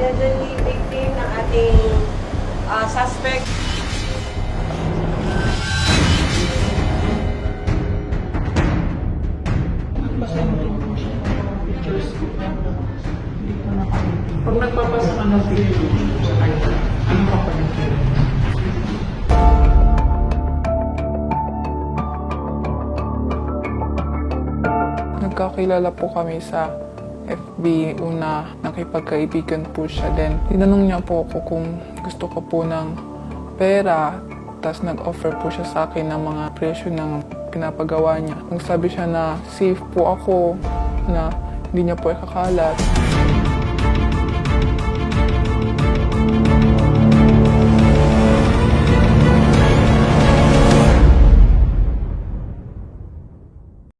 elderly victim ng ating suspect. Pag nagpapasa ka ng picture sa kanya, ano ka pa nagkira? Nagkakilala po kami sa FB. Una, nakipagkaibigan po siya. Then, tinanong niya po ako kung gusto ko po ng pera. Tapos nag-offer po siya sa akin ng mga presyo ng pinapagawa niya. Nagsabi siya na safe po ako, na hindi niya po ikakalat.